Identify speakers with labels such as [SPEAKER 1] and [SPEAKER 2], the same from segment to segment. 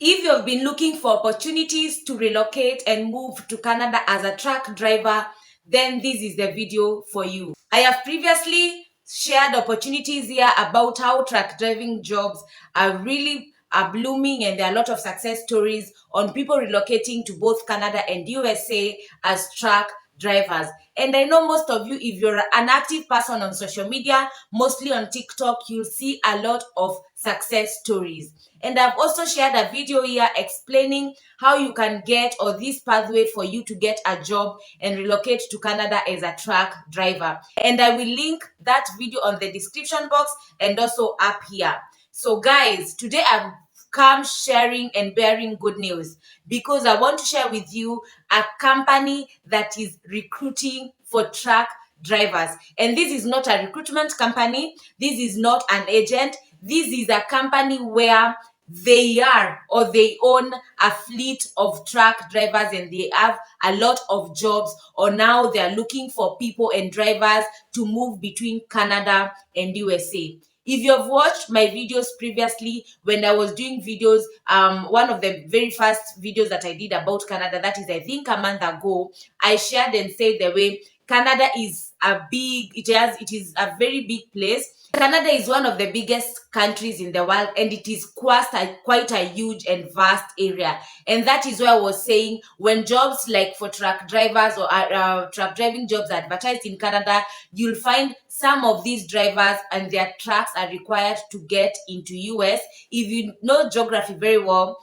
[SPEAKER 1] If you've been looking for opportunities to relocate and move to Canada as a truck driver, then this is the video for you. I have previously shared opportunities here about how truck driving jobs are blooming, and there are a lot of success stories on people relocating to both Canada and USA as truck drivers. And I know most of you, if you're an active person on social media, mostly on TikTok, you'll see a lot of success stories. And I've also shared a video here explaining how you can get, or this pathway for you to get a job and relocate to Canada as a truck driver. And I will link that video on the description box and also up here. So guys, today I've come sharing and bearing good news because I want to share with you a company that is recruiting for truck drivers. And this is not a recruitment company. This is not an agent. This is a company where they own a fleet of truck drivers, and they have a lot of jobs, or now they are looking for people and drivers to move between Canada and USA. If you have watched my videos previously, when I was doing videos, one of the very first videos that I did about Canada, that is I think a month ago, I shared and said the way Canada is it is a very big place. Canada is one of the biggest countries in the world, and it is quite a huge and vast area. And that is why I was saying, when jobs like for truck drivers or truck driving jobs are advertised in Canada, you'll find some of these drivers and their trucks are required to get into US. If you know geography very well,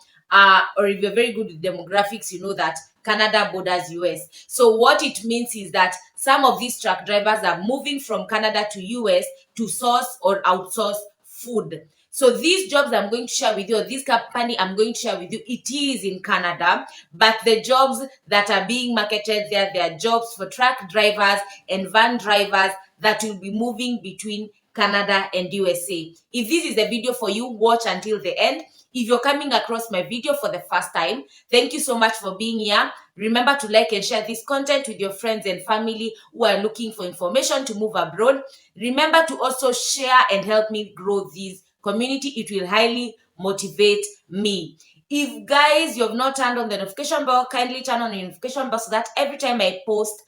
[SPEAKER 1] or if you're very good with demographics, you know that Canada borders US. So what it means is that some of these truck drivers are moving from Canada to US to source or outsource food. So these jobs I'm going to share with you, or this company I'm going to share with you, it is in Canada, but the jobs that are being marketed there, they are jobs for truck drivers and van drivers that will be moving between Canada and USA. If this is the video for you, watch until the end. If you're coming across my video for the first time, thank you so much for being here. Remember to like and share this content with your friends and family who are looking for information to move abroad. Remember to also share and help me grow this community. It will highly motivate me. If guys, you have not turned on the notification bell, kindly turn on the notification bell so that every time I post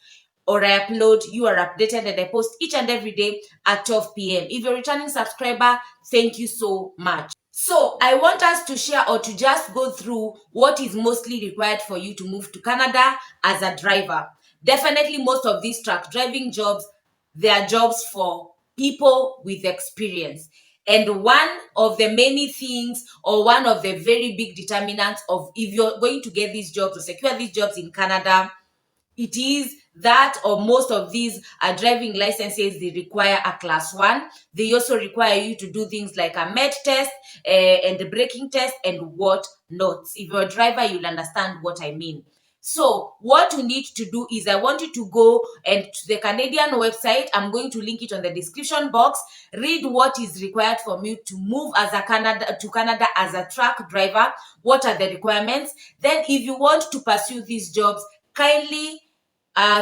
[SPEAKER 1] or I upload, you are updated, and I post each and every day at 12 p.m. If you're a returning subscriber, thank you so much. So I want us to share, or to just go through what is mostly required for you to move to Canada as a driver. Definitely most of these truck driving jobs, they are jobs for people with experience. And one of the many things, or one of the very big determinants of if you're going to get these jobs or secure these jobs in Canada, it is that, or most of these driving licenses, they require a class 1. They also require you to do things like a med test and the braking test and what not. If you're a driver, you'll understand what I mean. So what you need to do is, I want you to go and to the Canadian website. I'm going to link it on the description box. Read what is required for me to move to Canada as a truck driver. What are the requirements? Then if you want to pursue these jobs, kindly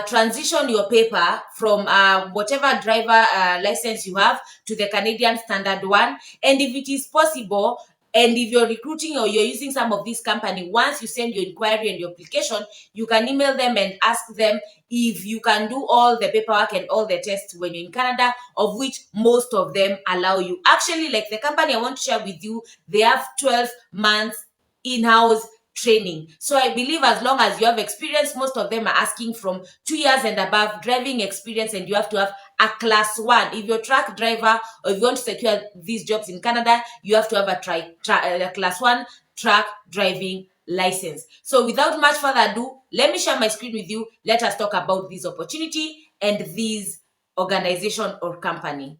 [SPEAKER 1] transition your paper from whatever driver license you have to the Canadian standard one. And if it is possible, and if you're recruiting or you're using some of these company, once you send your inquiry and your application, you can email them and ask them if you can do all the paperwork and all the tests when you're in Canada, of which most of them allow you. Actually, like the company I want to share with you, they have 12 months in-house training. So I believe as long as you have experience, most of them are asking from 2 years and above driving experience, and you have to have a class 1. If you're a truck driver, or if you want to secure these jobs in Canada, you have to have a class 1 truck driving license. So without much further ado, let me share my screen with you. Let us talk about this opportunity and this organization or company.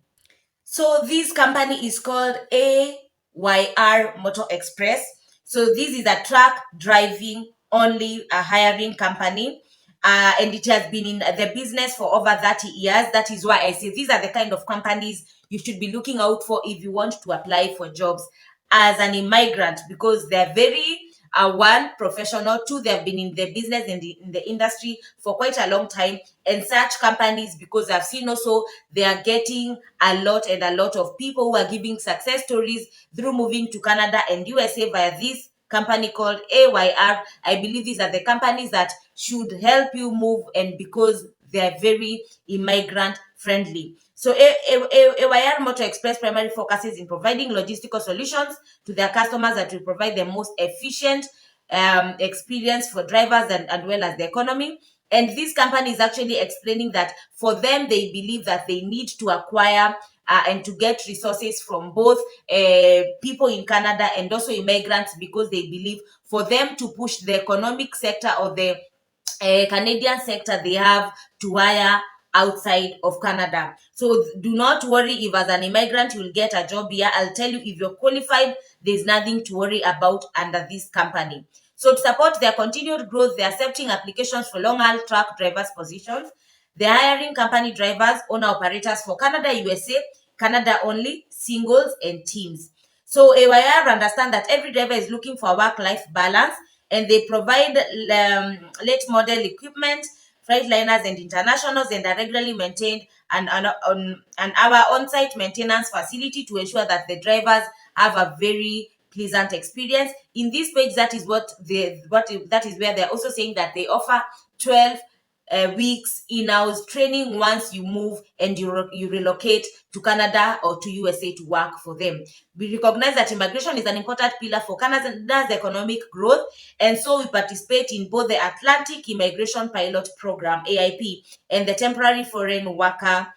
[SPEAKER 1] So this company is called AYR Motor Express. So this is a truck driving only hiring company. And it has been in the business for over 30 years. That is why I say these are the kind of companies you should be looking out for if you want to apply for jobs as an immigrant, because they're very one, professional; two, they have been in the business and in the industry for quite a long time. And such companies, because I've seen also, they are getting a lot of people who are giving success stories through moving to Canada and USA via these company called AYR. I believe these are the companies that should help you move, and because they're very immigrant friendly. So AYR Motor Express primary focuses in providing logistical solutions to their customers that will provide the most efficient experience for drivers and well as the economy. And this company is actually explaining that for them, they believe that they need to acquire and to get resources from both people in Canada and also immigrants, because they believe for them to push the economic sector or the Canadian sector, they have to hire outside of Canada. So do not worry if as an immigrant you will get a job here. I'll tell you, if you're qualified, there's nothing to worry about under this company. So to support their continued growth, they're accepting applications for long-haul truck drivers positions. They're hiring company drivers, owner-operators for Canada, USA, Canada only, singles, and teams. So AYR understand that every driver is looking for a work-life balance, and they provide late model equipment, Freightliners and internationals, and are regularly maintained and our on-site maintenance facility to ensure that the drivers have a very pleasant experience. In this page, that is that is where they're also saying that they offer 12 weeks in-house training once you move and you relocate to Canada or to USA to work for them. We recognize that immigration is an important pillar for Canada's economic growth, and so we participate in both the Atlantic Immigration Pilot Program, AIP, and the Temporary Foreign Worker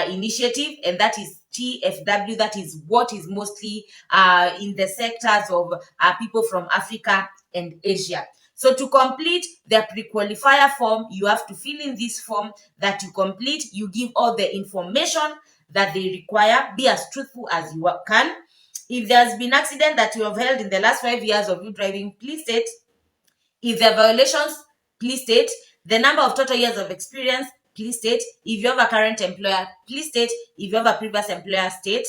[SPEAKER 1] Initiative, and that is TFW. That is what is mostly in the sectors of people from Africa and Asia. So to complete the pre-qualifier form, you have to fill in this form that you complete. You give all the information that they require. Be as truthful as you can. If there's been accident that you have held in the last 5 years of you driving, please state. If there are violations, please state. The number of total years of experience, please state. If you have a current employer, please state. If you have a previous employer, state.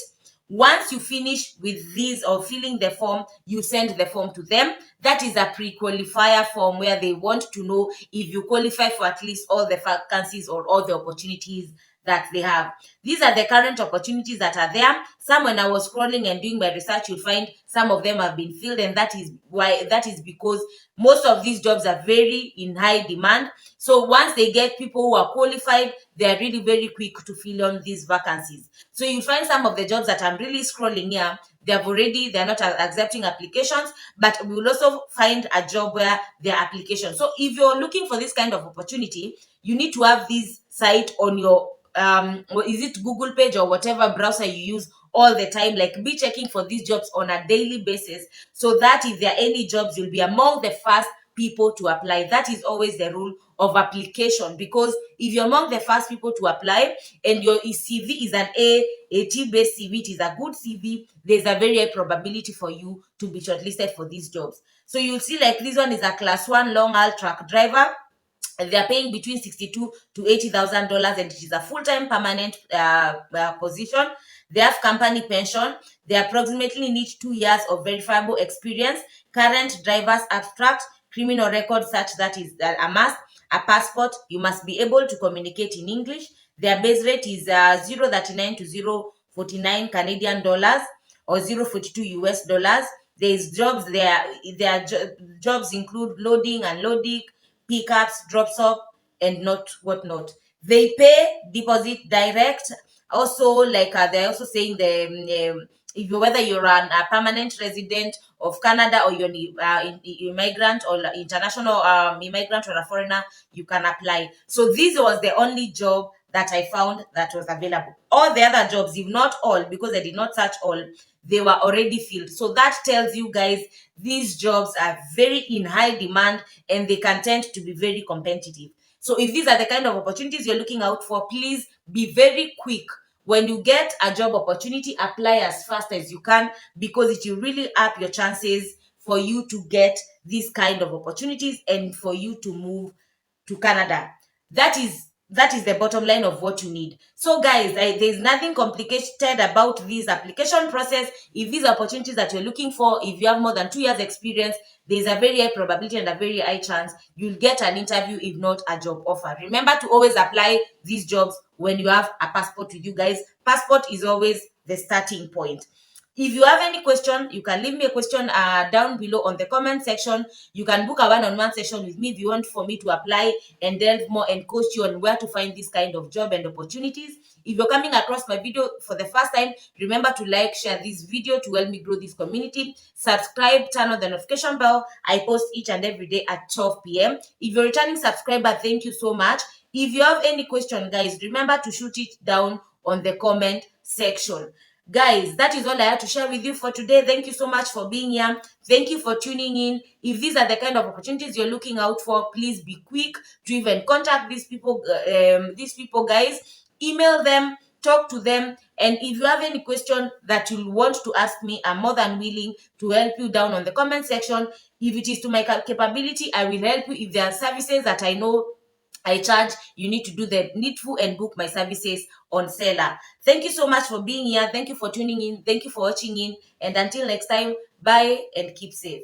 [SPEAKER 1] Once you finish with these or filling the form, you send the form to them. That is a pre-qualifier form where they want to know if you qualify for at least all the vacancies or all the opportunities that they have. These are the current opportunities that are there. Some, when I was scrolling and doing my research, you'll find some of them have been filled, and that is because most of these jobs are very in high demand. So once they get people who are qualified, they are really very quick to fill on these vacancies. So you find some of the jobs that I'm really scrolling here, they're not accepting applications, but we will also find a job where there are applications. So if you're looking for this kind of opportunity, you need to have this site on your is it Google page or whatever browser you use all the time. Like, be checking for these jobs on a daily basis, so that if there are any jobs, you'll be among the first people to apply. That is always the rule of application, because if you're among the first people to apply and your CV is an AT-based CV, it is a good CV, there's a very high probability for you to be shortlisted for these jobs. So you'll see, like, this one is a class 1 long-haul truck driver. They are paying between $62,000 to $80,000, and it is a full-time permanent position. They have company pension. They approximately need 2 years of verifiable experience, current driver's abstract, criminal record such that is a must, a passport. You must be able to communicate in English. Their base rate is 0.39 to 0.49 Canadian dollars or 0.42 US dollars. There's jobs there. Jobs include loading, unloading, pickups, drops off, and not whatnot. They pay deposit direct. Also, like they're also saying if you, whether you're a permanent resident of Canada or you're an immigrant or international immigrant or a foreigner, you can apply. So this was the only job that I found that was available. All the other jobs, if not all, because I did not search all, they were already filled. So that tells you guys these jobs are very in high demand, and they can tend to be very competitive. So if these are the kind of opportunities you're looking out for, please be very quick. When you get a job opportunity, apply as fast as you can, because it will really up your chances for you to get these kind of opportunities and for you to move to Canada. That is the bottom line of what you need. So guys, there's nothing complicated about this application process. If these opportunities that you're looking for, if you have more than 2 years experience, there's a very high probability and a very high chance you'll get an interview, if not a job offer. Remember to always apply these jobs when you have a passport with you guys. Passport is always the starting point. If you have any question, you can leave me a question down below on the comment section. You can book a one-on-one session with me if you want for me to apply and delve more and coach you on where to find this kind of job and opportunities. If you're coming across my video for the first time, remember to like, share this video to help me grow this community. Subscribe, turn on the notification bell. I post each and every day at 12 p.m. If you're a returning subscriber, thank you so much. If you have any question, guys, remember to shoot it down on the comment section. Guys, that is all I had to share with you for today. Thank you so much for being here. Thank you for tuning in. If these are the kind of opportunities you're looking out for, please be quick to even contact these people, guys. Email them, talk to them, and if you have any question that you want to ask me, I'm more than willing to help you down on the comment section. If it is to my capability, I will help you. If there are services that I know I charge, you need to do the needful and book my services on Seller. Thank you so much for being here. Thank you for tuning in. Thank you for watching in. And until next time, bye and keep safe.